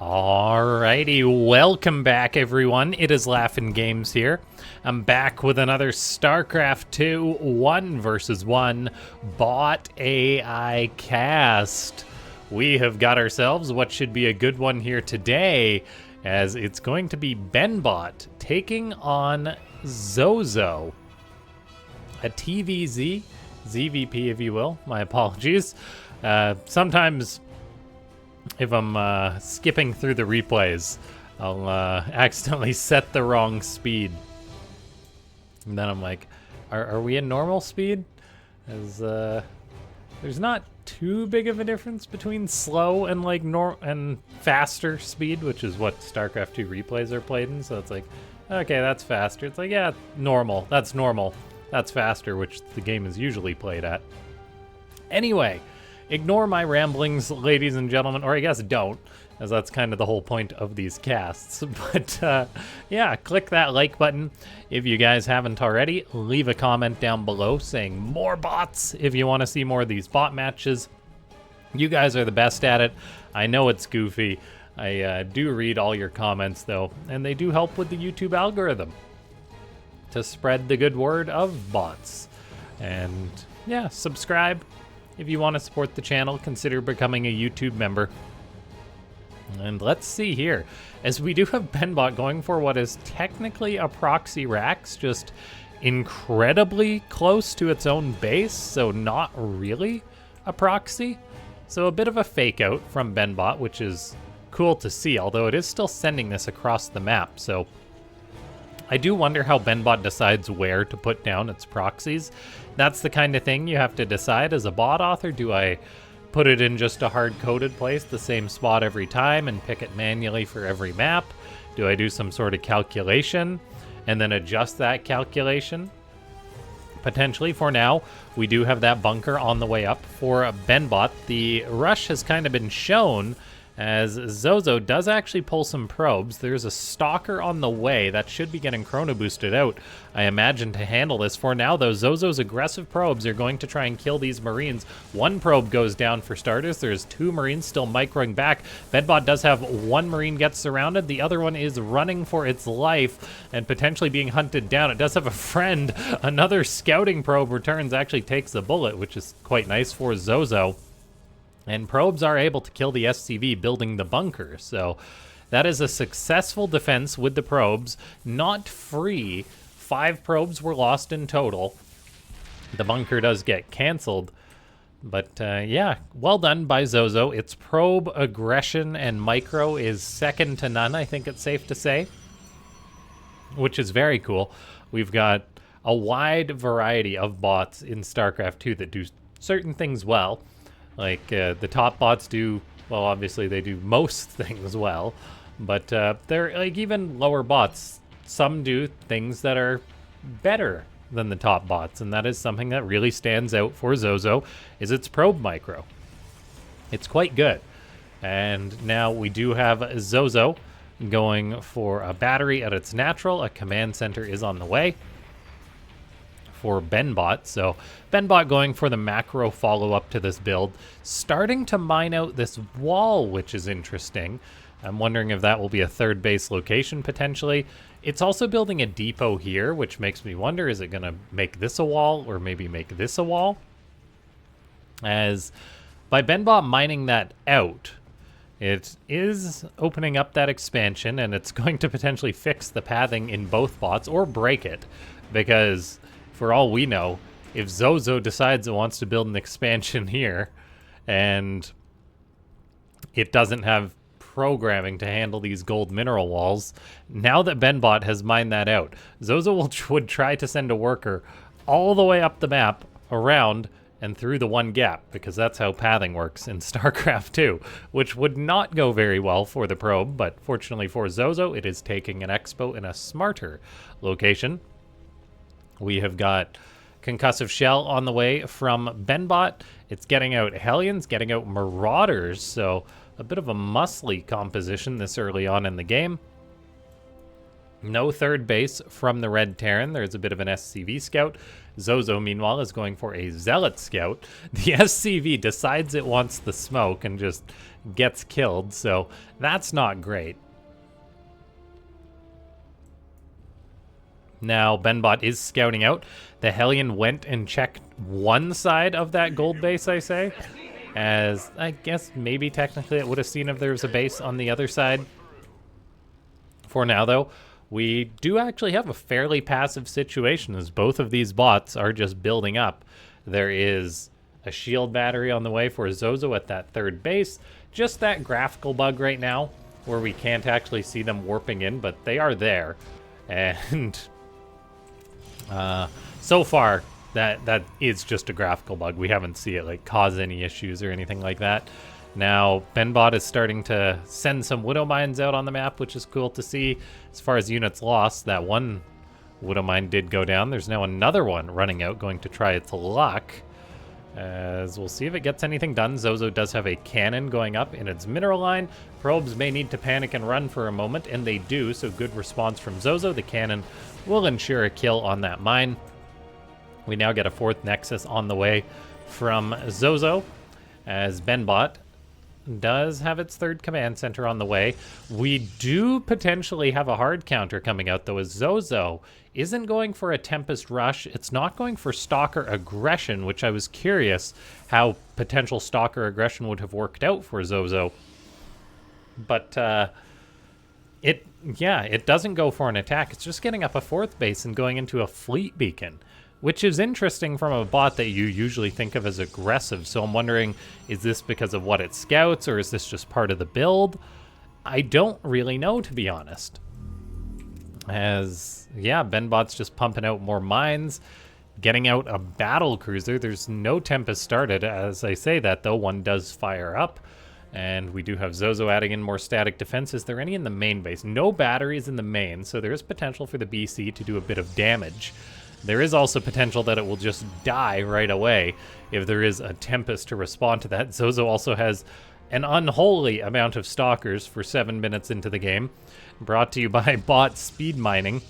Alrighty, welcome back everyone. It is LaughNgamez here. I'm back with another Starcraft 2 1 vs 1 bot AI cast. We have got ourselves what should be a good one here today, as it's going to be BenBot taking on Zozo. A TVZ, ZVP if you will, my apologies. Sometimes if I'm skipping through the replays, I'll accidentally set the wrong speed. And then I'm like, are we in normal speed? As there's not too big of a difference between slow and like and faster speed, which is what StarCraft 2 replays are played in. So it's like, okay, that's faster. It's like, yeah, normal. That's normal. That's faster, which the game is usually played at. Anyway, ignore my ramblings, ladies and gentlemen, or I guess don't, as that's kind of the whole point of these casts. But yeah, click that like button if you guys haven't already. Leave a comment down below saying more bots if you want to see more of these bot matches. You guys are the best at it. I know it's goofy. I do read all your comments though, and they do help with the YouTube algorithm to spread the good word of bots. And yeah, subscribe. If you want to support the channel, consider becoming a YouTube member. And let's see here, as we do have BenBot going for what is technically a proxy Rax, just incredibly close to its own base, so not really a proxy. So a bit of a fake out from BenBot, which is cool to see, although it is still sending this across the map. So I do wonder how BenBot decides where to put down its proxies. That's the kind of thing you have to decide as a bot author. Do I put it in just a hard-coded place, the same spot every time, and pick it manually for every map? Do I do some sort of calculation and then adjust that calculation? Potentially. For now, we do have that bunker on the way up for BenBot. The rush has kind of been shown, as Zozo does actually pull some probes. There's a stalker on the way that should be getting chrono boosted out, I imagine, to handle this. For now though, Zozo's aggressive probes are going to try and kill these Marines. One probe goes down for starters. There's two Marines still microing back. BenBot does have one Marine get surrounded. The other one is running for its life and potentially being hunted down. It does have a friend. Another scouting probe returns, actually takes a bullet, which is quite nice for Zozo. And probes are able to kill the SCV building the bunker. So that is a successful defense with the probes. Not free. 5 probes were lost in total. The bunker does get canceled. But yeah, well done by Zozo. Its probe aggression and micro is second to none, I think it's safe to say. Which is very cool. We've got a wide variety of bots in StarCraft 2 that do certain things well. Like, the top bots do, well, obviously they do most things well, but they're, like, even lower bots, some do things that are better than the top bots, and that is something that really stands out for Zozo, is its probe micro. It's quite good. And now we do have Zozo going for a battery at its natural. A command center is on the way for BenBot. So BenBot going for the macro follow-up to this build, starting to mine out this wall, which is interesting. I'm wondering if that will be a third base location potentially. It's also building a depot here, which makes me wonder, is it going to make this a wall or maybe make this a wall? As by BenBot mining that out, it is opening up that expansion, and it's going to potentially fix the pathing in both bots or break it, because for all we know, if Zozo decides it wants to build an expansion here and it doesn't have programming to handle these gold mineral walls, now that BenBot has mined that out, Zozo would try to send a worker all the way up the map, around, and through the one gap, because that's how pathing works in StarCraft 2, which would not go very well for the probe, but fortunately for Zozo, it is taking an expo in a smarter location. We have got Concussive Shell on the way from BenBot. It's getting out Hellions, getting out Marauders, so a bit of a muscly composition this early on in the game. No third base from the Red Terran. There's a bit of an SCV scout. Zozo, meanwhile, is going for a Zealot scout. The SCV decides it wants the smoke and just gets killed, so that's not great. Now, BenBot is scouting out. The Hellion went and checked one side of that gold base, I say. As, I guess, maybe technically it would have seen if there was a base on the other side. For now, though, we do actually have a fairly passive situation as both of these bots are just building up. There is a shield battery on the way for Zozo at that third base. Just that graphical bug right now where we can't actually see them warping in, but they are there. And so far, that is just a graphical bug. We haven't seen it like cause any issues or anything like that. Now, BenBot is starting to send some Widow Mines out on the map, which is cool to see. As far as units lost, that one Widow Mine did go down. There's now another one running out, going to try its luck. As we'll see if it gets anything done. Zozo does have a cannon going up in its mineral line. Probes may need to panic and run for a moment, and they do, so good response from Zozo. The cannon will ensure a kill on that mine. We now get a fourth Nexus on the way from Zozo, as BenBot does have its third command center on the way. We do potentially have a hard counter coming out, though, as Zozo isn't going for a Tempest Rush. It's not going for Stalker Aggression, which I was curious how potential Stalker Aggression would have worked out for Zozo. But it doesn't go for an attack. It's just getting up a fourth base and going into a fleet beacon, which is interesting from a bot that you usually think of as aggressive. So I'm wondering, is this because of what it scouts, or is this just part of the build? I don't really know, to be honest. As, yeah, BenBot's just pumping out more mines, getting out a battle cruiser. There's no Tempest started. As I say that, though, one does fire up. And we do have Zozo adding in more static defense. Is there any in the main base? No batteries in the main, so there is potential for the BC to do a bit of damage. There is also potential that it will just die right away if there is a Tempest to respond to that. Zozo also has an unholy amount of Stalkers for 7 minutes into the game. Brought to you by Bot Speed Mining.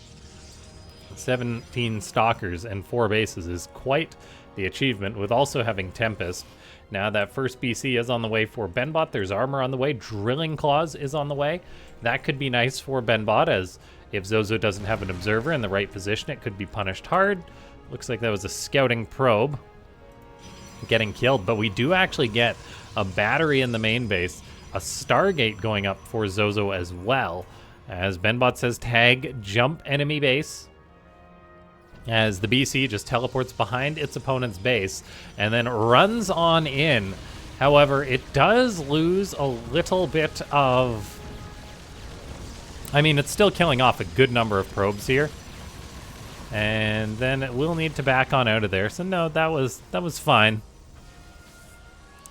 17 Stalkers and 4 bases is quite the achievement, with also having Tempest. Now that first BC is on the way for BenBot. There's armor on the way. Drilling Claws is on the way. That could be nice for BenBot, as if Zozo doesn't have an observer in the right position, it could be punished hard. Looks like that was a scouting probe getting killed, but we do actually get a battery in the main base, a Stargate going up for Zozo as well, as BenBot says tag jump enemy base, as the BC just teleports behind its opponent's base and then runs on in. However, it does lose a little bit of... I mean, it's still killing off a good number of probes here. And then it will need to back on out of there. So no, that was fine.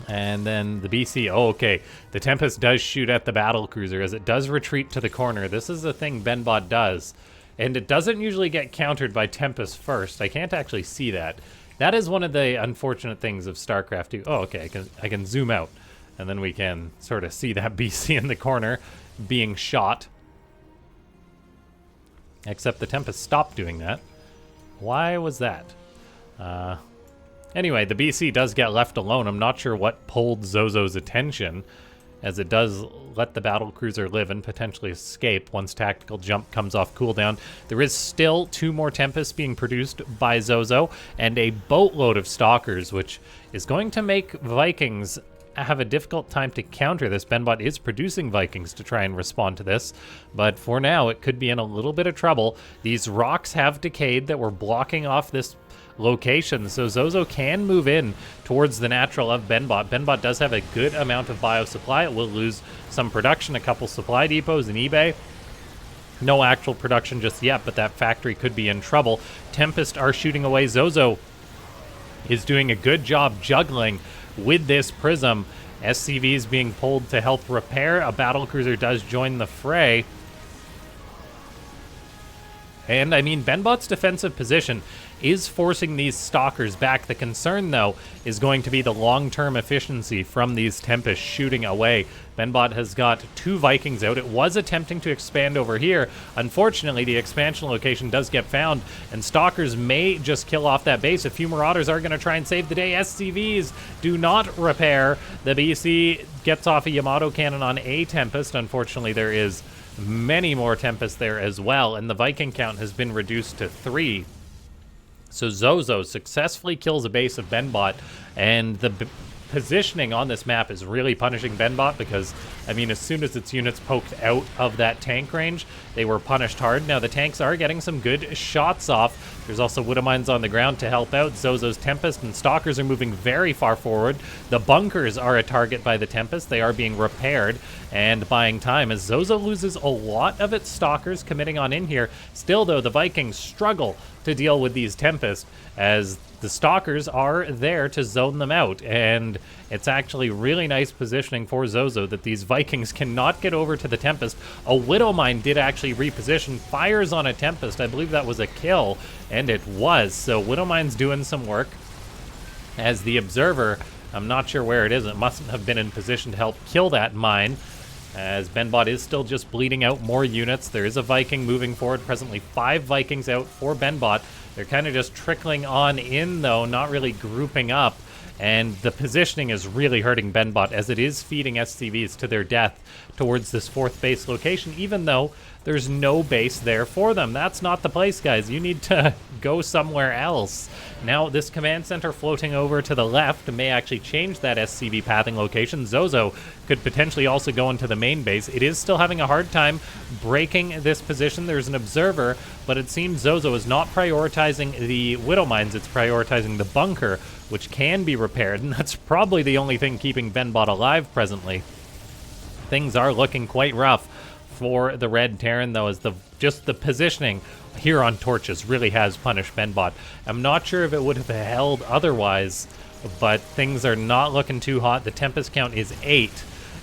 And then the BC, oh, okay. The Tempest does shoot at the battle cruiser as it does retreat to the corner. This is the thing BenBot does. And it doesn't usually get countered by Tempest first. I can't actually see that. That is one of the unfortunate things of Starcraft 2. Oh, okay, I can zoom out. And then we can sort of see that BC in the corner being shot. Except the Tempest stopped doing that. Why was that? Anyway, the BC does get left alone. I'm not sure what pulled Zozo's attention, as it does let the battle cruiser live and potentially escape once tactical jump comes off cooldown. There is still 2 more Tempests being produced by Zozo and a boatload of Stalkers, which is going to make Vikings have a difficult time to counter this. BenBot is producing Vikings to try and respond to this, but for now it could be in a little bit of trouble. These rocks have decayed that were blocking off this location, so Zozo can move in towards the natural of BenBot. BenBot does have a good amount of bio supply. It will lose some production, a couple supply depots in eBay. No actual production just yet, but that factory could be in trouble. Tempest are shooting away. Zozo is doing a good job juggling with this prism. SCV is being pulled to help repair. A battlecruiser does join the fray. And I mean, BenBot's defensive position is forcing these Stalkers back. The concern, though, is going to be the long-term efficiency from these Tempests shooting away. BenBot has got 2 Vikings out. It was attempting to expand over here. Unfortunately, the expansion location does get found, and Stalkers may just kill off that base. A few Marauders are going to try and save the day. SCVs do not repair. The BC gets off a Yamato cannon on a Tempest. Unfortunately, there is many more Tempests there as well, and the Viking count has been reduced to 3. So Zozo successfully kills a base of BenBot, and the positioning on this map is really punishing BenBot because, I mean, as soon as its units poked out of that tank range, they were punished hard. Now, the tanks are getting some good shots off. There's also Widowmines on the ground to help out. Zozo's Tempest and Stalkers are moving very far forward. The bunkers are a target by the Tempest. They are being repaired and buying time as Zozo loses a lot of its Stalkers committing on in here. Still, though, the Vikings struggle to deal with these Tempests as the Stalkers are there to zone them out, and it's actually really nice positioning for Zozo that these Vikings cannot get over to the Tempest. A Widowmine did actually reposition, fires on a Tempest. I believe that was a kill, and it was. So Widowmine's doing some work. As the Observer, I'm not sure where it is. It mustn't have been in position to help kill that mine, as BenBot is still just bleeding out more units. There is a Viking moving forward. Presently 5 Vikings out for BenBot. They're kind of just trickling on in, though, not really grouping up. And the positioning is really hurting BenBot as it is feeding SCVs to their death towards this 4th base location, even though there's no base there for them. That's not the place, guys. You need to go somewhere else. Now, this command center floating over to the left may actually change that SCV pathing location. Zozo could potentially also go into the main base. It is still having a hard time breaking this position. There's an Observer, but it seems Zozo is not prioritizing the Widowmines. It's prioritizing the bunker, which can be repaired, and that's probably the only thing keeping BenBot alive presently. Things are looking quite rough for the Red Terran, though, as just the positioning here on Torches really has punished BenBot. I'm not sure if it would have held otherwise, but things are not looking too hot. The Tempest count is 8,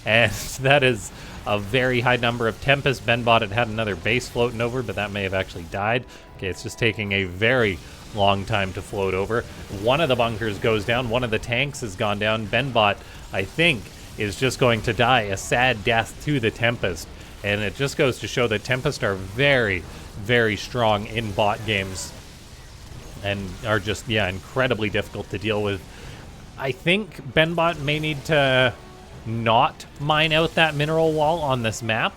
and that is a very high number of Tempest. BenBot had another base floating over, but that may have actually died. Okay, it's just taking a very long time to float over. One of the bunkers goes down. One of the tanks has gone down. BenBot, I think, is just going to die a sad death to the Tempest. And it just goes to show that Tempest are very, very strong in bot games and are just, yeah, incredibly difficult to deal with. I think BenBot may need to not mine out that mineral wall on this map,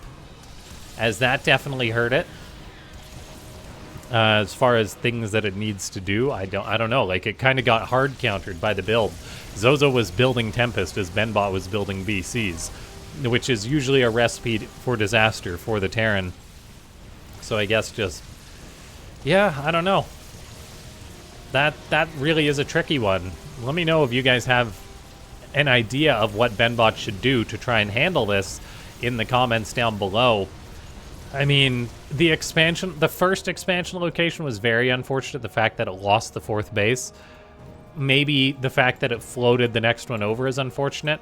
as that definitely hurt it. As far as things that it needs to do, I don't know. Like, it kind of got hard countered by the build. Zozo was building Tempest as BenBot was building BCs, which is usually a recipe for disaster for the Terran. So I guess just, yeah, I don't know. That really is a tricky one. Let me know if you guys have an idea of what BenBot should do to try and handle this in the comments down below. I mean, the first expansion location was very unfortunate. The fact that it lost the 4th base. Maybe the fact that it floated the next one over is unfortunate.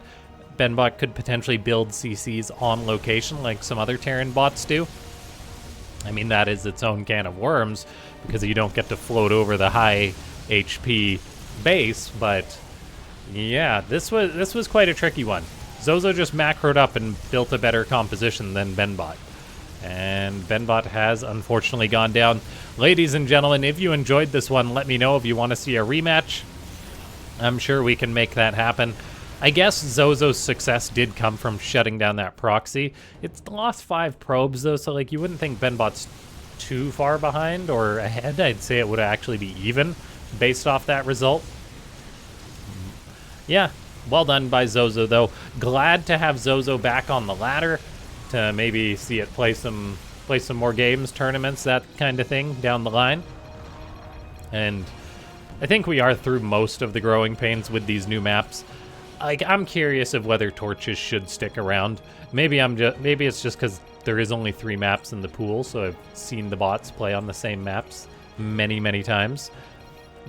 BenBot could potentially build CCs on location like some other Terran bots do. I mean, that is its own can of worms because you don't get to float over the high HP base, but yeah, this was quite a tricky one. Zozo just macroed up and built a better composition than BenBot. And BenBot has unfortunately gone down. Ladies and gentlemen, if you enjoyed this one, let me know if you want to see a rematch. I'm sure we can make that happen. I guess Zozo's success did come from shutting down that proxy. It's lost 5 probes, though, so like you wouldn't think BenBot's too far behind or ahead. I'd say it would actually be even based off that result. Yeah, well done by Zozo, though. Glad to have Zozo back on the ladder to maybe see it play some more games, tournaments, that kind of thing down the line. And I think we are through most of the growing pains with these new maps. Like, I'm curious of whether Torches should stick around. Maybe it's just because there is only 3 maps in the pool, so I've seen the bots play on the same maps many, many times,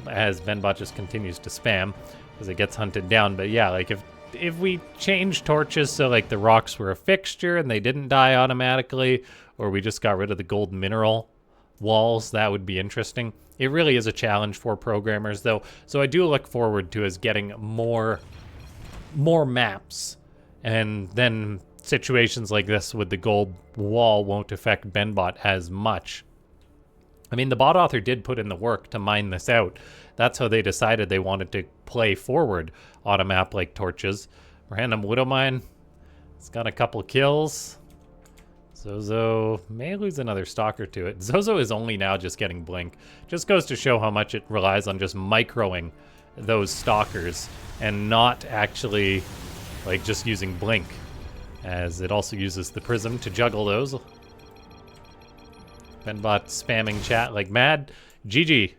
as BenBot just continues to spam as it gets hunted down. But yeah, like if we change Torches so like the rocks were a fixture and they didn't die automatically, or we just got rid of the gold mineral walls, that would be interesting. It really is a challenge for programmers, though, so I do look forward to us getting more maps, and then situations like this with the gold wall won't affect BenBot as much. I mean, the bot author did put in the work to mine this out. That's how they decided they wanted to play forward on a map like Torches. Random Widow Mine. It's got a couple kills. Zozo may lose another stalker to it. Zozo is only now just getting Blink. Just goes to show how much it relies on just microing those stalkers and not actually like just using Blink, as it also uses the Prism to juggle those. BenBot spamming chat like mad. GG.